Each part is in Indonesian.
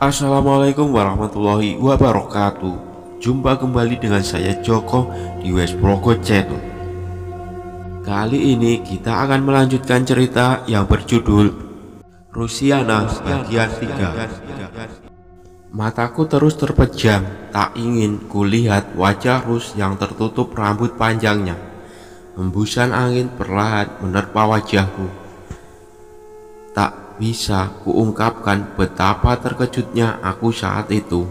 Assalamualaikum warahmatullahi wabarakatuh. Jumpa kembali dengan saya Joko di Westbrogo Channel. Kali ini kita akan melanjutkan cerita yang berjudul Rusiana bagian 3. Mataku terus terpejam, tak ingin kulihat wajah Rus yang tertutup rambut panjangnya. Hembusan angin perlahan menerpa wajahku. Tak bisa kuungkapkan betapa terkejutnya aku saat itu.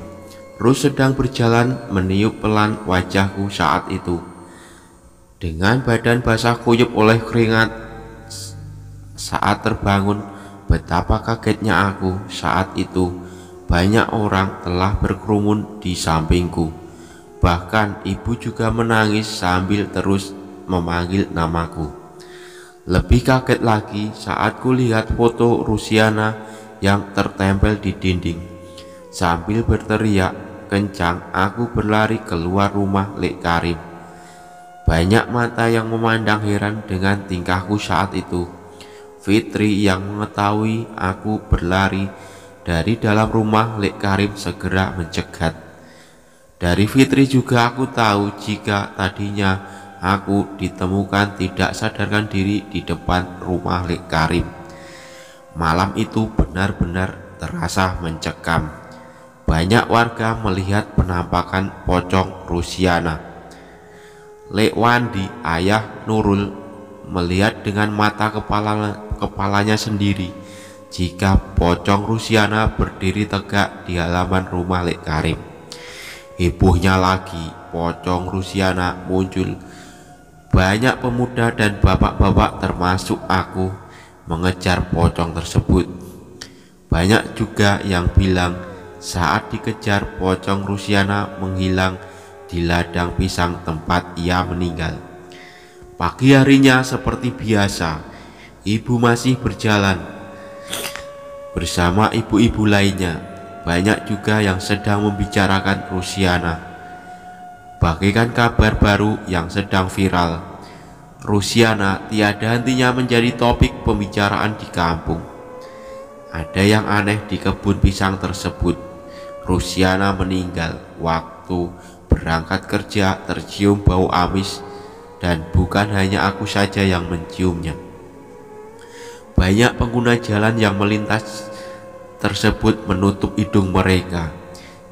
Rus sedang berjalan meniup pelan wajahku saat itu. Dengan badan basah kuyup oleh keringat. Saat terbangun, betapa kagetnya aku saat itu. Banyak orang telah berkerumun di sampingku. Bahkan ibu juga menangis sambil terus memanggil namaku. Lebih kaget lagi saat kulihat foto Rusiana yang tertempel di dinding. Sambil berteriak kencang, aku berlari keluar rumah Lek Karim. Banyak mata yang memandang heran dengan tingkahku saat itu. Fitri yang mengetahui aku berlari dari dalam rumah Lek Karim segera mencegat. Dari Fitri juga aku tahu jika tadinya aku ditemukan tidak sadarkan diri di depan rumah Lek Karim. Malam itu benar-benar terasa mencekam. Banyak warga melihat penampakan pocong Rusiana. Lek Wandi, ayah Nurul, melihat dengan mata kepalanya sendiri jika pocong Rusiana berdiri tegak di halaman rumah Lek Karim. Hebohnya lagi, pocong Rusiana muncul. Banyak pemuda dan bapak-bapak termasuk aku mengejar pocong tersebut. Banyak juga yang bilang saat dikejar pocong Rusiana menghilang di ladang pisang tempat ia meninggal. Pagi harinya seperti biasa, ibu masih berjalan bersama ibu-ibu lainnya. Banyak juga yang sedang membicarakan Rusiana. Bagaikan kabar baru yang sedang viral, Rusiana tiada hentinya menjadi topik pembicaraan di kampung. Ada yang aneh di kebun pisang tersebut. Rusiana meninggal waktu berangkat kerja, tercium bau amis, dan bukan hanya aku saja yang menciumnya. Banyak pengguna jalan yang melintas tersebut menutup hidung mereka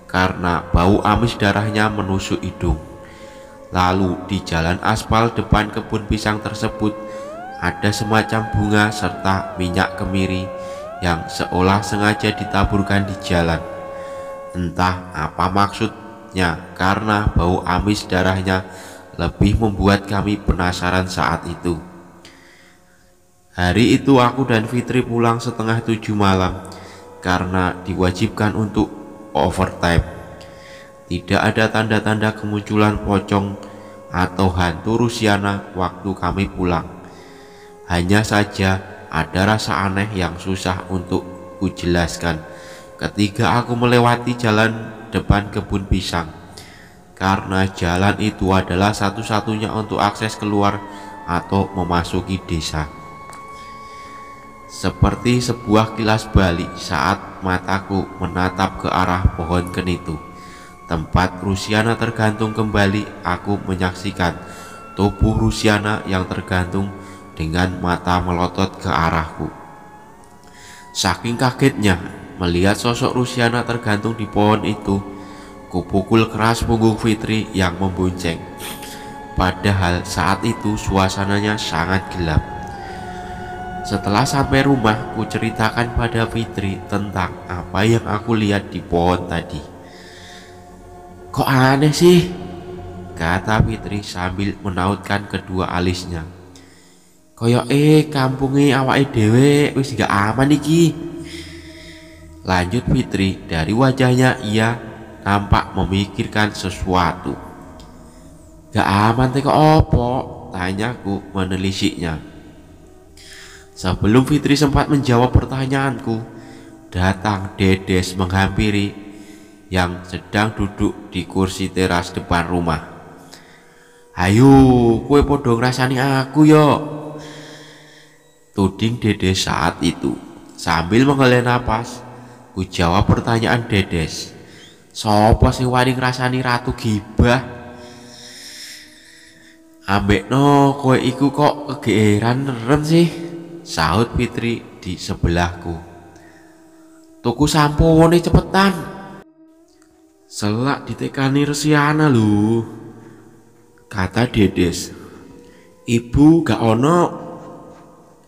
karena bau amis darahnya menusuk hidung. Lalu di jalan aspal depan kebun pisang tersebut ada semacam bunga serta minyak kemiri yang seolah sengaja ditaburkan di jalan. Entah apa maksudnya, karena bau amis darahnya lebih membuat kami penasaran saat itu. Hari itu aku dan Fitri pulang setengah 7 malam karena diwajibkan untuk overtime. Tidak ada tanda-tanda kemunculan pocong atau hantu Rusiana waktu kami pulang. Hanya saja ada rasa aneh yang susah untuk kujelaskan ketika aku melewati jalan depan kebun pisang, karena jalan itu adalah satu-satunya untuk akses keluar atau memasuki desa. Seperti sebuah kilas balik saat mataku menatap ke arah pohon kenitu. Tempat Rusiana tergantung kembali, aku menyaksikan tubuh Rusiana yang tergantung dengan mata melotot ke arahku. Saking kagetnya melihat sosok Rusiana tergantung di pohon itu, kupukul keras punggung Fitri yang membonceng. Padahal saat itu suasananya sangat gelap. Setelah sampai rumah, ku ceritakan pada Fitri tentang apa yang aku lihat di pohon tadi. "Kok aneh sih?" kata Fitri sambil menautkan kedua alisnya. "Koyok kampunge awake dhewe wis gak aman iki." Lanjut Fitri, dari wajahnya ia nampak memikirkan sesuatu. Gak aman teko opo? Tanyaku menelisiknya. Sebelum Fitri sempat menjawab pertanyaanku, datang Dedes menghampiri yang sedang duduk di kursi teras depan rumah. Ayo, kue podo ngrasani aku yo, tuding Dedes saat itu. Sambil menghela napas, ku jawab pertanyaan Dedes. Sopo sing wani ngrasani Ratu Gibah? Ambek no, kue iku kok kegeeran neren sih, sahut Fitri di sebelahku. Tuku sampone cepetan. Selak ditekani Rusiana lho, kata Dedes. Ibu gak ono,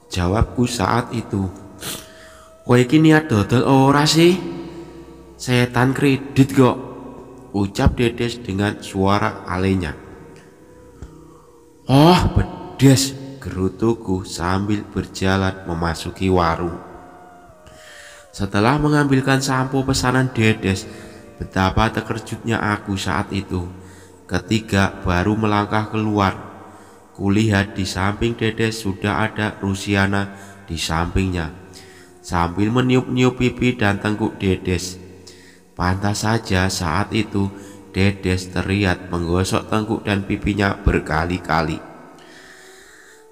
jawabku saat itu. Kowe iki niat dodol ora sih? Setan kredit kok, ucap Dedes dengan suara alenya. Oh bedes, gerutuku sambil berjalan memasuki warung. Setelah mengambilkan sampo pesanan Dedes, betapa terkejutnya aku saat itu ketika baru melangkah keluar. Kulihat di samping Dedes sudah ada Rusiana di sampingnya, sambil meniup-niup pipi dan tengkuk Dedes. Pantas saja saat itu Dedes terlihat menggosok tengkuk dan pipinya berkali-kali.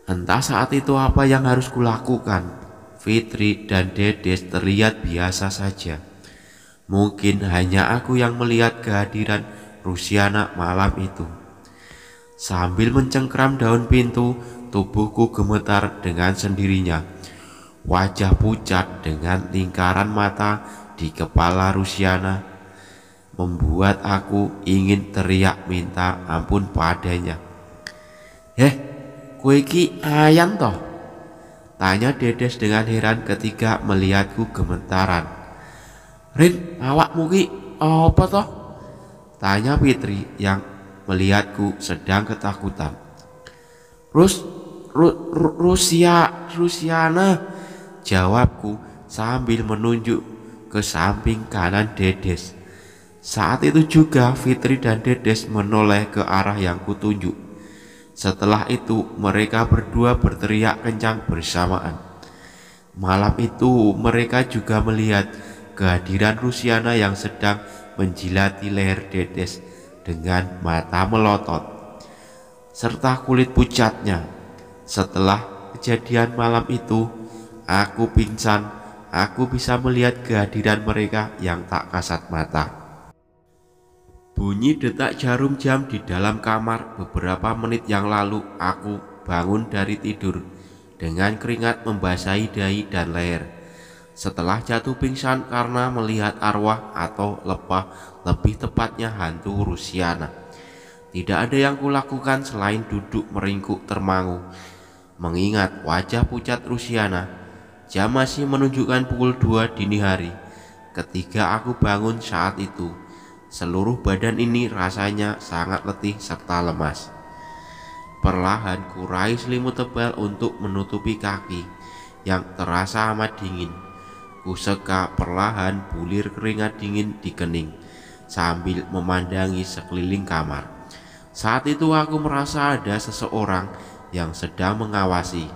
Entah saat itu apa yang harus kulakukan. Fitri dan Dedes terlihat biasa saja. Mungkin hanya aku yang melihat kehadiran Rusiana malam itu. Sambil mencengkram daun pintu, tubuhku gemetar dengan sendirinya. Wajah pucat dengan lingkaran mata di kepala Rusiana membuat aku ingin teriak minta ampun padanya. Kowe iki ayan toh? Tanya Dedes dengan heran ketika melihatku gemetaran. Rin, awakmu ki apa toh? Tanya Fitri yang melihatku sedang ketakutan. Rusiana, jawabku sambil menunjuk ke samping kanan Dedes. Saat itu juga Fitri dan Dedes menoleh ke arah yang kutunjuk. Setelah itu mereka berdua berteriak kencang bersamaan. Malam itu mereka juga melihat kehadiran Rusiana yang sedang menjilati leher Dedes dengan mata melotot serta kulit pucatnya. Setelah kejadian malam itu, aku pingsan. Aku bisa melihat kehadiran mereka yang tak kasat mata. Bunyi detak jarum jam di dalam kamar. Beberapa menit yang lalu aku bangun dari tidur dengan keringat membasahi dahi dan leher. Setelah jatuh pingsan karena melihat arwah atau lebih tepatnya hantu Rusiana. Tidak ada yang kulakukan selain duduk meringkuk termangu, mengingat wajah pucat Rusiana. Jam masih menunjukkan pukul 2 dini hari ketika aku bangun saat itu. Seluruh badan ini rasanya sangat letih serta lemas. Perlahan kurai selimut tebal untuk menutupi kaki yang terasa amat dingin. Kuseka perlahan bulir keringat dingin di kening sambil memandangi sekeliling kamar. Saat itu aku merasa ada seseorang yang sedang mengawasi.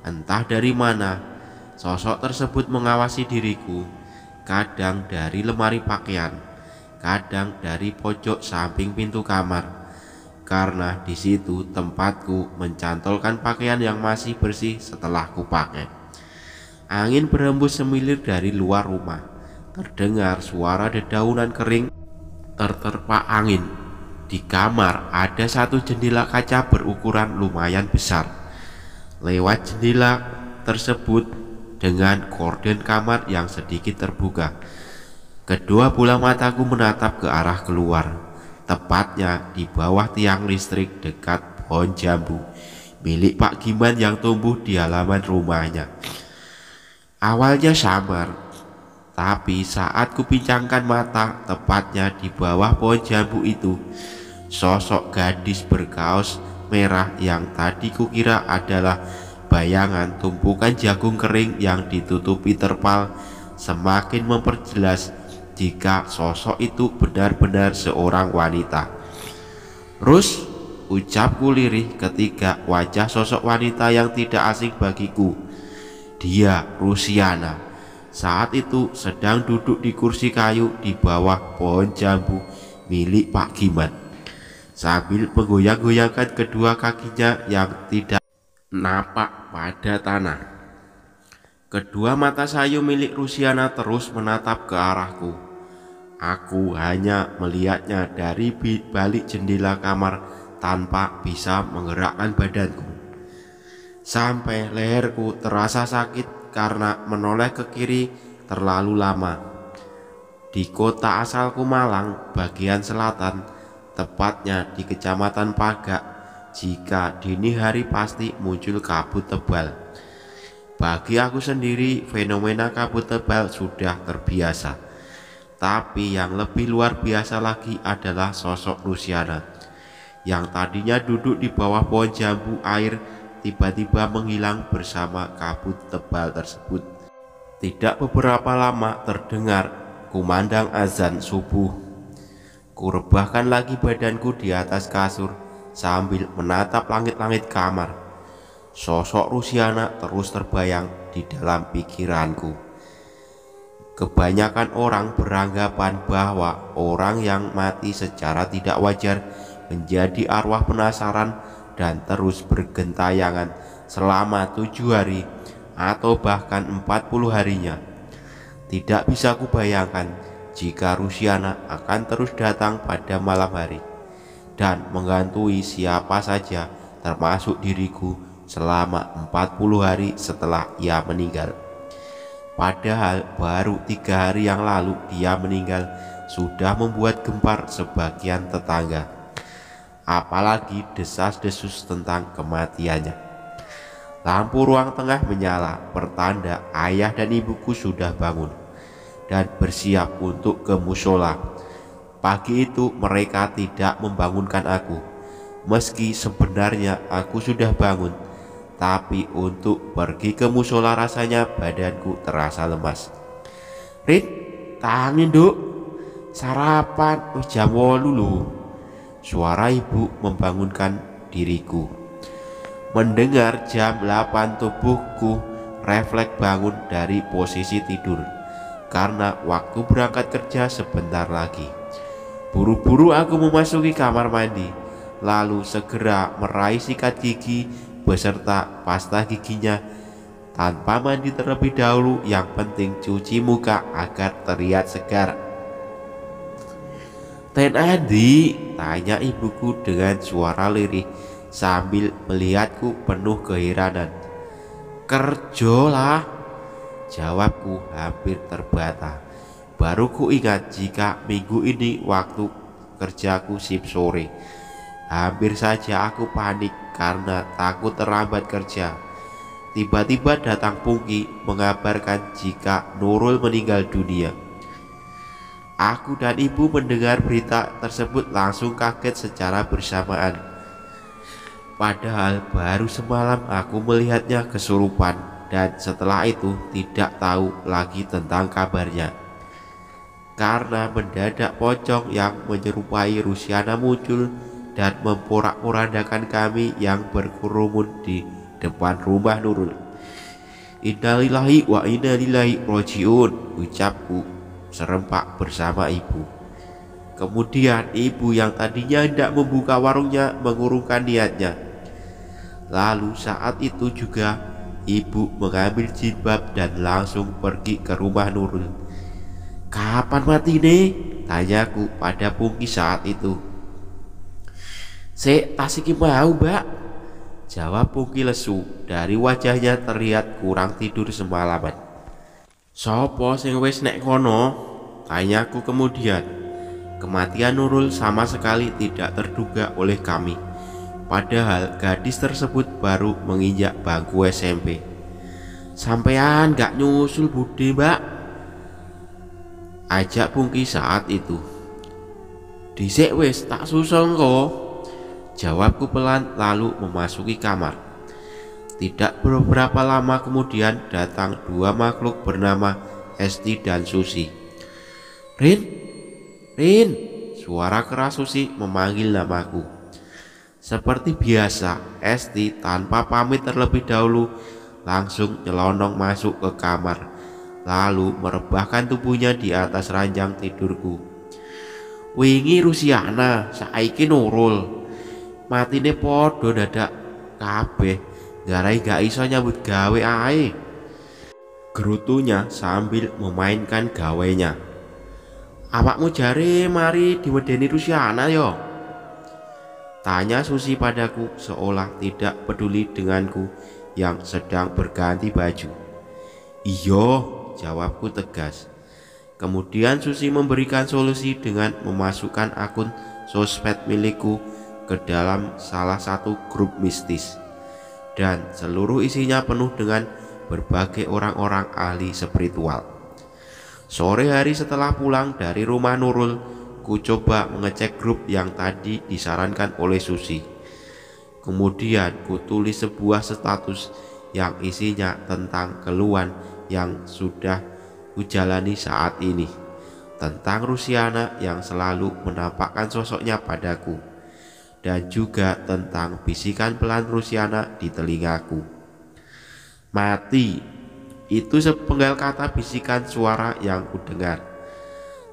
Entah dari mana sosok tersebut mengawasi diriku, kadang dari lemari pakaian, kadang dari pojok samping pintu kamar, karena di situ tempatku mencantolkan pakaian yang masih bersih setelah kupakai. Angin berhembus semilir dari luar rumah. Terdengar suara dedaunan kering terterpa angin. Di kamar ada satu jendela kaca berukuran lumayan besar. Lewat jendela tersebut dengan gorden kamar yang sedikit terbuka, kedua bola mataku menatap ke arah keluar, tepatnya di bawah tiang listrik dekat pohon jambu milik Pak Giman yang tumbuh di halaman rumahnya. Awalnya samar, tapi saat kupincangkan mata tepatnya di bawah pohon jambu itu, sosok gadis berkaos merah yang tadi kukira adalah bayangan tumpukan jagung kering yang ditutupi terpal semakin memperjelas jika sosok itu benar-benar seorang wanita. "Rus," ucapku lirih ketika wajah sosok wanita yang tidak asing bagiku. Dia Rusiana. Saat itu sedang duduk di kursi kayu di bawah pohon jambu milik Pak Giman, sambil menggoyang-goyangkan kedua kakinya yang tidak napak pada tanah. Kedua mata sayu milik Rusiana terus menatap ke arahku. Aku hanya melihatnya dari balik jendela kamar tanpa bisa menggerakkan badanku. Sampai leherku terasa sakit karena menoleh ke kiri terlalu lama. Di kota asalku Malang, bagian selatan, tepatnya di Kecamatan Pagak, jika dini hari pasti muncul kabut tebal. Bagi aku sendiri, fenomena kabut tebal sudah terbiasa. Tapi yang lebih luar biasa lagi adalah sosok Rusiana, yang tadinya duduk di bawah pohon jambu air tiba-tiba menghilang bersama kabut tebal tersebut. Tidak beberapa lama terdengar kumandang azan subuh. Kurebahkan lagi badanku di atas kasur sambil menatap langit-langit kamar. Sosok Rusiana terus terbayang di dalam pikiranku. Kebanyakan orang beranggapan bahwa orang yang mati secara tidak wajar menjadi arwah penasaran dan terus bergentayangan selama 7 hari atau bahkan 40 harinya. Tidak bisa kubayangkan jika Rusiana akan terus datang pada malam hari dan menghantui siapa saja termasuk diriku selama 40 hari setelah ia meninggal. Padahal baru 3 hari yang lalu dia meninggal sudah membuat gempar sebagian tetangga, apalagi desas-desus tentang kematiannya. Lampu ruang tengah menyala, pertanda ayah dan ibuku sudah bangun dan bersiap untuk ke musola. Pagi itu mereka tidak membangunkan aku, meski sebenarnya aku sudah bangun. Tapi untuk pergi ke musola rasanya badanku terasa lemas. "Rit, tangin duk, sarapan jam 8 lho." Suara ibu membangunkan diriku. Mendengar jam 8 tubuhku refleks bangun dari posisi tidur, karena waktu berangkat kerja sebentar lagi. Buru-buru aku memasuki kamar mandi, lalu segera meraih sikat gigi beserta pasta giginya. Tanpa mandi terlebih dahulu, yang penting cuci muka agar terlihat segar. "Ten Andi?" tanya ibuku dengan suara lirih sambil melihatku penuh keheranan. "Kerja lah," jawabku hampir terbata. Baru ku ingat jika minggu ini waktu kerjaku shift sore. Hampir saja aku panik karena takut terlambat kerja. Tiba-tiba datang Pungki mengabarkan jika Nurul meninggal dunia. Aku dan ibu mendengar berita tersebut langsung kaget secara bersamaan. Padahal baru semalam aku melihatnya kesurupan dan setelah itu tidak tahu lagi tentang kabarnya. Karena mendadak pocong yang menyerupai Rusiana muncul dan memporak-porandakan kami yang berkerumun di depan rumah Nurul. "Innalillahi wa inna ilaihi rajiun," ucapku serempak bersama ibu. Kemudian ibu yang tadinya hendak membuka warungnya mengurungkan niatnya. Lalu saat itu juga ibu mengambil jilbab dan langsung pergi ke rumah Nurul. "Kapan mati nih?" tanyaku pada Pungki saat itu. "Sik tasiki mau, Mbak," jawab Pungki lesu. Dari wajahnya terlihat kurang tidur semalaman. "Sopo sing wis nek kono?" tanyaku kemudian. Kematian Nurul sama sekali tidak terduga oleh kami. Padahal gadis tersebut baru menginjak bangku SMP. "Sampean gak nyusul Budi, Mbak?" ajak Pungki saat itu. "Dhisik wis tak susul kok," jawabku pelan lalu memasuki kamar. Tidak beberapa lama kemudian datang 2 makhluk bernama Esti dan Susi. Rin, Rin, suara keras Susi memanggil namaku. Seperti biasa, Esti tanpa pamit terlebih dahulu langsung nyelonong masuk ke kamar, lalu merebahkan tubuhnya di atas ranjang tidurku. Wingi Rusiana, saiki nurul. Matine podo dadak kabeh, garai gak iso nyambut gawe ae. Gerutunya sambil memainkan gawainya. Awakmu jare mari diwedeni Rusiana yo? Tanya Susi padaku seolah tidak peduli denganku yang sedang berganti baju. Iyo, jawabku tegas. Kemudian Susi memberikan solusi dengan memasukkan akun sosmed milikku ke dalam salah satu grup mistis, dan seluruh isinya penuh dengan berbagai orang-orang ahli spiritual. Sore hari setelah pulang dari rumah Nurul, ku coba mengecek grup yang tadi disarankan oleh Susi. Kemudian ku tulis sebuah status yang isinya tentang keluhan yang sudah kujalani saat ini, tentang Rusiana yang selalu menampakkan sosoknya padaku, dan juga tentang bisikan pelan Rusiana di telingaku. Mati, itu sepenggal kata bisikan suara yang kudengar.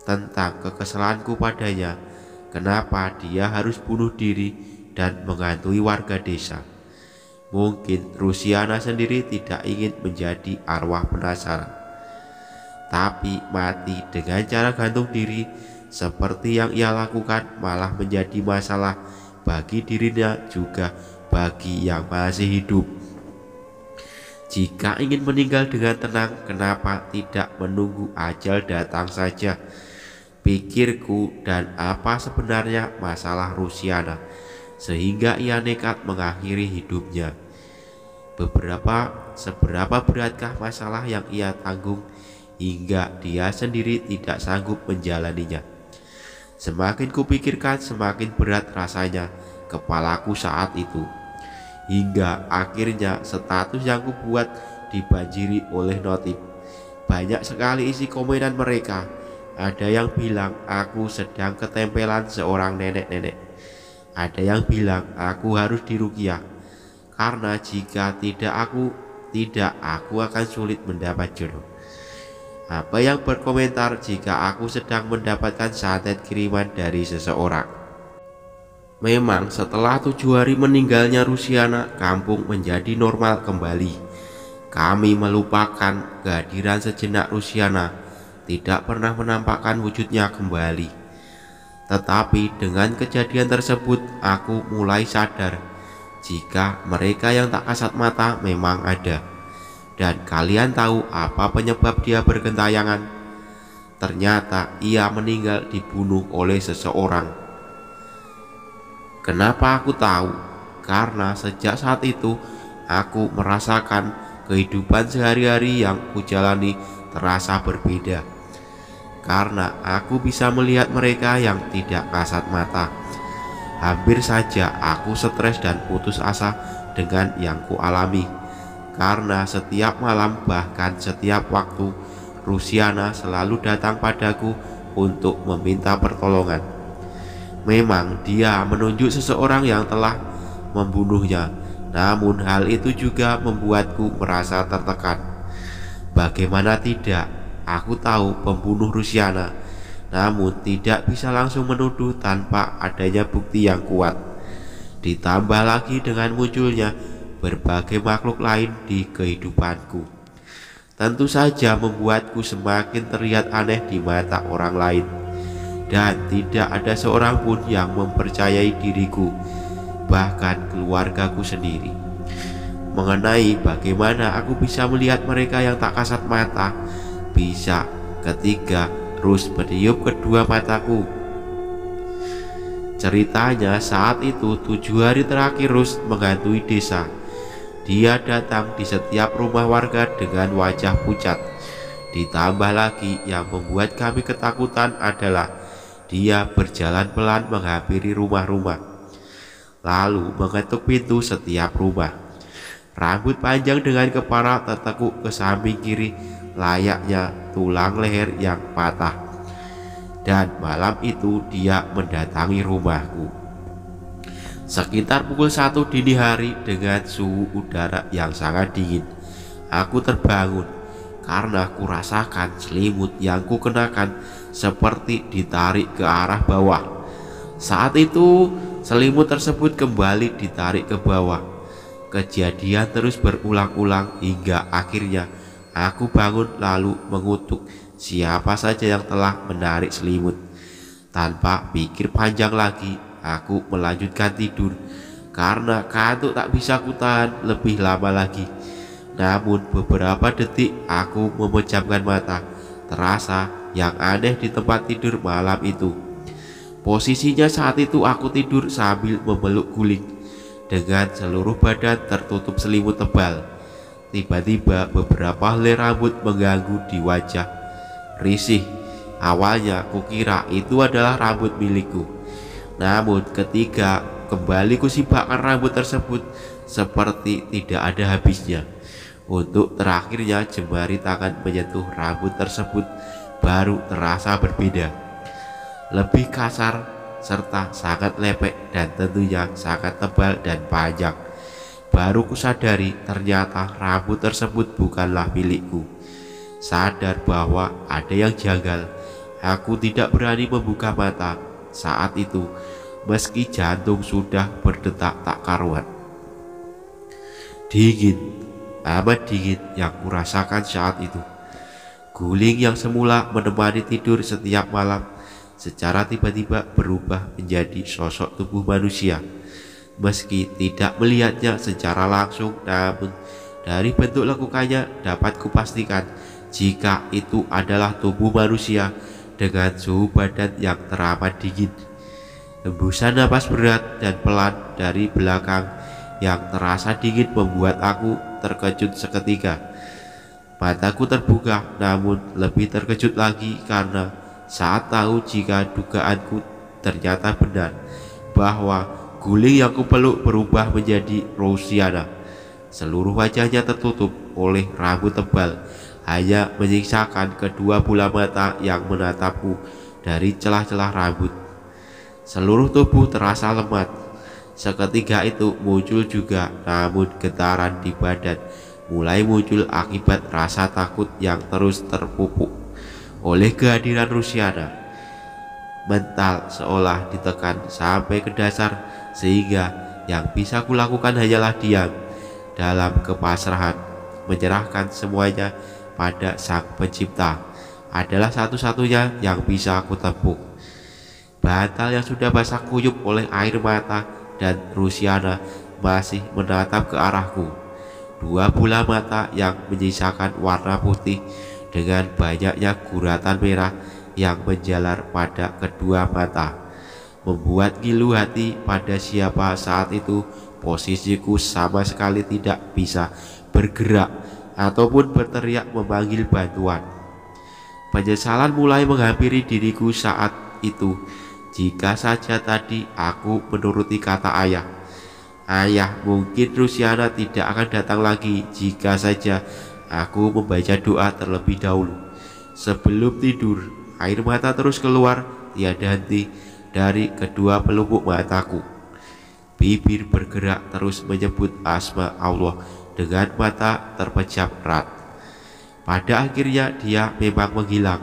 Tentang kekesalanku padanya, kenapa dia harus bunuh diri dan menghantui warga desa. Mungkin Rusiana sendiri tidak ingin menjadi arwah penasaran, tapi mati dengan cara gantung diri seperti yang ia lakukan malah menjadi masalah bagi dirinya juga bagi yang masih hidup. Jika ingin meninggal dengan tenang, kenapa tidak menunggu ajal datang saja? Pikirku, dan apa sebenarnya masalah Rusiana sehingga ia nekat mengakhiri hidupnya. Seberapa beratkah masalah yang ia tanggung hingga dia sendiri tidak sanggup menjalaninya? Semakin kupikirkan, semakin berat rasanya kepalaku saat itu. Hingga akhirnya status yang kubuat dibanjiri oleh notif. Banyak sekali isi komenan mereka. Ada yang bilang aku sedang ketempelan seorang nenek-nenek. Ada yang bilang aku harus diruqyah, karena jika tidak aku akan sulit mendapat jodoh. Apa yang berkomentar jika aku sedang mendapatkan santet kiriman dari seseorang. Memang setelah 7 hari meninggalnya Rusiana, kampung menjadi normal kembali. Kami melupakan kehadiran sejenak Rusiana, tidak pernah menampakkan wujudnya kembali. Tetapi dengan kejadian tersebut, aku mulai sadar jika mereka yang tak kasat mata memang ada. Dan kalian tahu apa penyebab dia bergentayangan? Ternyata ia meninggal dibunuh oleh seseorang. Kenapa aku tahu? Karena sejak saat itu aku merasakan kehidupan sehari-hari yang kujalani terasa berbeda. Karena aku bisa melihat mereka yang tidak kasat mata. Hampir saja aku stres dan putus asa dengan yang kualami. Karena setiap malam, bahkan setiap waktu, Rusiana selalu datang padaku untuk meminta pertolongan. Memang dia menunjuk seseorang yang telah membunuhnya, namun hal itu juga membuatku merasa tertekan. Bagaimana tidak, aku tahu pembunuh Rusiana, namun tidak bisa langsung menuduh tanpa adanya bukti yang kuat. Ditambah lagi dengan munculnya berbagai makhluk lain di kehidupanku, tentu saja membuatku semakin terlihat aneh di mata orang lain. Dan tidak ada seorang pun yang mempercayai diriku, bahkan keluargaku sendiri. Mengenai bagaimana aku bisa melihat mereka yang tak kasat mata, bisa ketika Rus meniup kedua mataku. Ceritanya saat itu 7 hari terakhir Rus menghantui desa. Dia datang di setiap rumah warga dengan wajah pucat. Ditambah lagi yang membuat kami ketakutan adalah dia berjalan pelan menghampiri rumah-rumah, lalu mengetuk pintu setiap rumah. Rambut panjang dengan kepala tertekuk ke samping kiri layaknya tulang leher yang patah. dan malam itu dia mendatangi rumahku. Sekitar pukul 1 dini hari dengan suhu udara yang sangat dingin. Aku terbangun karena kurasakan selimut yang kukenakan seperti ditarik ke arah bawah. Saat itu selimut tersebut kembali ditarik ke bawah. Kejadian terus berulang-ulang hingga akhirnya aku bangun lalu mengutuk siapa saja yang telah menarik selimut. Tanpa pikir panjang lagi, aku melanjutkan tidur karena kantuk tak bisa kutahan lebih lama lagi. Namun beberapa detik aku memejamkan mata. Terasa yang aneh di tempat tidur malam itu. Posisinya saat itu aku tidur sambil memeluk guling dengan seluruh badan tertutup selimut tebal. Tiba-tiba beberapa helai rambut mengganggu di wajah. Risih, awalnya kukira itu adalah rambut milikku. Namun ketika kembali kusibakkan rambut tersebut seperti tidak ada habisnya. Untuk terakhirnya jemari tangan menyentuh rambut tersebut baru terasa berbeda. Lebih kasar serta sangat lepek dan tentunya sangat tebal dan panjang. Baru kusadari ternyata rambut tersebut bukanlah milikku. Sadar bahwa ada yang janggal, aku tidak berani membuka mata saat itu meski jantung sudah berdetak tak karuan. Dingin, amat dingin yang kurasakan saat itu. Guling yang semula menemani tidur setiap malam secara tiba-tiba berubah menjadi sosok tubuh manusia. Meski tidak melihatnya secara langsung, namun dari bentuk lekukannya dapat kupastikan jika itu adalah tubuh manusia dengan suhu badan yang teramat dingin. Hembusan napas berat dan pelan dari belakang yang terasa dingin membuat aku terkejut seketika. Mataku terbuka, namun lebih terkejut lagi karena saat tahu jika dugaanku ternyata benar, bahwa guling yang kupeluk berubah menjadi Rosiana. Seluruh wajahnya tertutup oleh rambut tebal, hanya menyisakan kedua bola mata yang menatapku dari celah-celah rambut. Seluruh tubuh terasa lemah. Seketika itu muncul juga, namun getaran di badan mulai muncul akibat rasa takut yang terus terpupuk oleh kehadiran Rosiana. Mental seolah ditekan sampai ke dasar, sehingga yang bisa kulakukan hanyalah diam dalam kepasrahan, menyerahkan semuanya pada Sang Pencipta. Adalah satu-satunya yang bisa aku tempuh. Bantal yang sudah basah kuyup oleh air mata dan Rosiana masih menatap ke arahku. Dua bola mata yang menyisakan warna putih dengan banyaknya guratan merah yang menjalar pada kedua mata, membuat ngilu hati pada siapa saat itu. Posisiku sama sekali tidak bisa bergerak ataupun berteriak memanggil bantuan. Penyesalan mulai menghampiri diriku saat itu. Jika saja tadi aku menuruti kata ayah, mungkin Rosiana tidak akan datang lagi. Jika saja aku membaca doa terlebih dahulu sebelum tidur. Air mata terus keluar tiada henti dari kedua pelupuk mataku. Bibir bergerak terus menyebut asma Allah dengan mata terpejam erat. Pada akhirnya dia memang menghilang,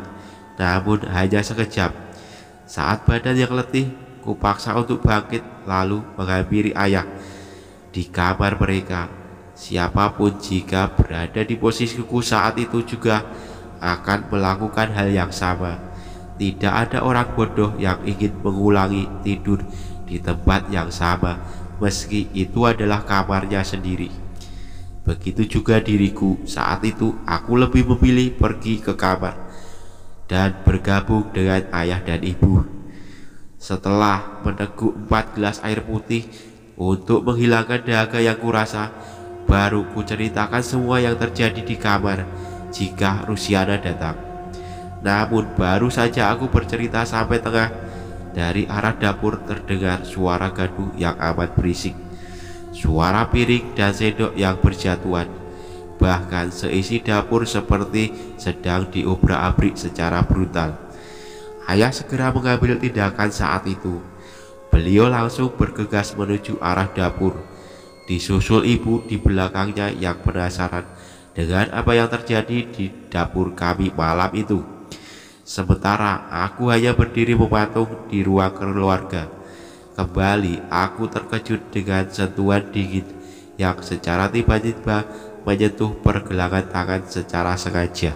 namun hanya sekejap. Saat badan yang letih, kupaksa untuk bangkit lalu menghampiri ayah. Di kamar mereka, siapapun jika berada di posisiku saat itu juga akan melakukan hal yang sama. Tidak ada orang bodoh yang ingin mengulangi tidur di tempat yang sama, meski itu adalah kamarnya sendiri. Begitu juga diriku. Saat itu aku lebih memilih pergi ke kamar dan bergabung dengan ayah dan ibu. Setelah meneguk 4 gelas air putih untuk menghilangkan dahaga yang kurasa, baru kuceritakan semua yang terjadi di kamar jika Rosiana datang. Namun baru saja aku bercerita sampai tengah, dari arah dapur terdengar suara gaduh yang amat berisik. Suara piring dan sendok yang berjatuhan. Bahkan seisi dapur seperti sedang diobrak-abrik secara brutal. Ayah segera mengambil tindakan saat itu. Beliau langsung bergegas menuju arah dapur. Disusul ibu di belakangnya yang penasaran dengan apa yang terjadi di dapur kami malam itu. Sementara aku hanya berdiri mematung di ruang keluarga. Kembali aku terkejut dengan sentuhan dingin yang secara tiba-tiba menyentuh pergelangan tangan secara sengaja.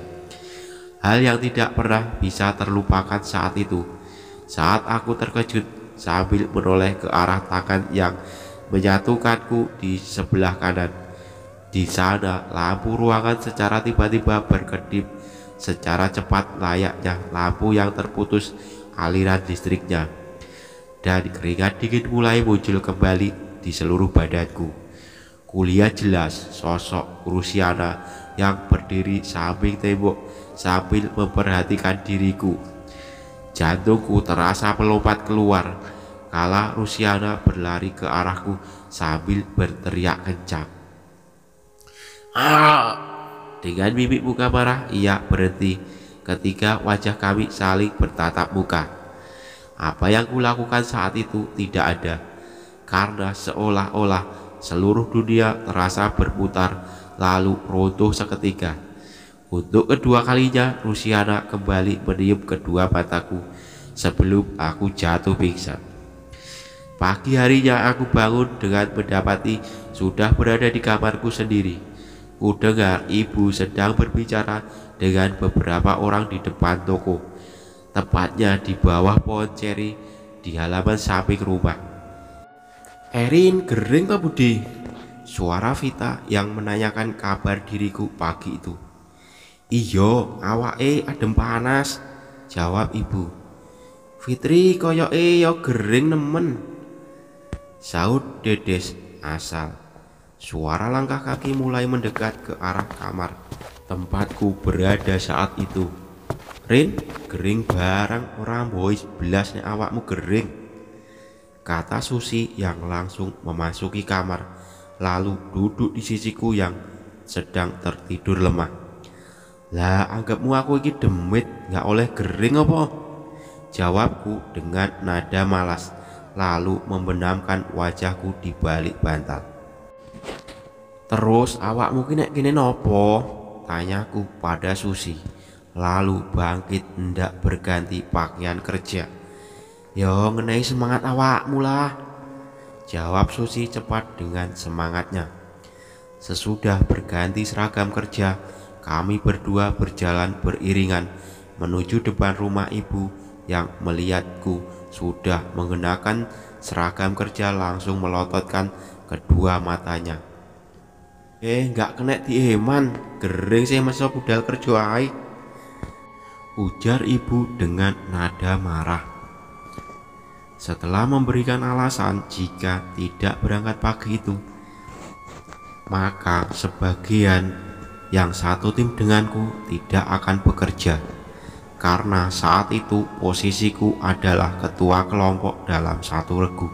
Hal yang tidak pernah bisa terlupakan saat itu. Saat aku terkejut sambil menoleh ke arah tangan yang menyatukanku di sebelah kanan. Di sana lampu ruangan secara tiba-tiba berkedip secara cepat layaknya lampu yang terputus aliran listriknya. Dan keringat dingin mulai muncul kembali di seluruh badanku. Kulihat jelas sosok Rusiana yang berdiri samping tembok sambil memperhatikan diriku. Jantungku terasa melompat keluar kala Rusiana berlari ke arahku sambil berteriak kencang. "Ah!" Dengan mimik muka marah ia berhenti ketika wajah kami saling bertatap muka. Apa yang kulakukan saat itu tidak ada, karena seolah-olah seluruh dunia terasa berputar lalu runtuh seketika. Untuk kedua kalinya Rusiana kembali meniup kedua mataku sebelum aku jatuh pingsan. Pagi harinya aku bangun dengan mendapati sudah berada di kamarku sendiri. Ku dengar ibu sedang berbicara dengan beberapa orang di depan toko, tepatnya di bawah pohon ceri di halaman samping rumah. "Erin, gering tak Budi?" Suara Vita yang menanyakan kabar diriku pagi itu. "Iyo, awake adem panas," jawab ibu. "Fitri koyoke yo gering nemen," saut Dedes asal. Suara langkah kaki mulai mendekat ke arah kamar tempatku berada saat itu. "Rin, gering barang orang boys belas nek awakmu gering," kata Susi yang langsung memasuki kamar lalu duduk di sisiku yang sedang tertidur lemah. "Lah anggapmu aku iki demit gak oleh gering apa?" jawabku dengan nada malas lalu membenamkan wajahku di balik bantal. "Terus awakmu ki nek kene nopo?" tanyaku pada Susi lalu bangkit hendak berganti pakaian kerja. "Yo ngenai semangat awakmu lah," jawab Susi cepat dengan semangatnya. Sesudah berganti seragam kerja, kami berdua berjalan beriringan menuju depan rumah ibu yang melihatku sudah mengenakan seragam kerja langsung melototkan kedua matanya. Nggak kena dieman, gering sih masa budal kerja ae," ujar ibu dengan nada marah. Setelah memberikan alasan jika tidak berangkat pagi itu, maka sebagian yang satu tim denganku tidak akan bekerja, karena saat itu posisiku adalah ketua kelompok dalam satu regu.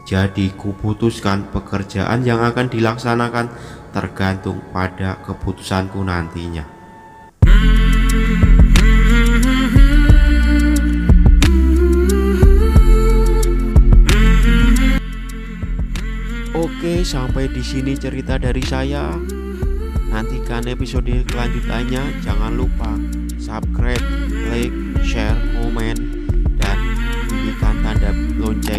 Jadi kuputuskan pekerjaan yang akan dilaksanakan tergantung pada keputusanku nantinya. Oke, sampai di sini cerita dari saya. Nantikan episode kelanjutannya. Jangan lupa subscribe, like, share, komen, dan bunyikan tanda lonceng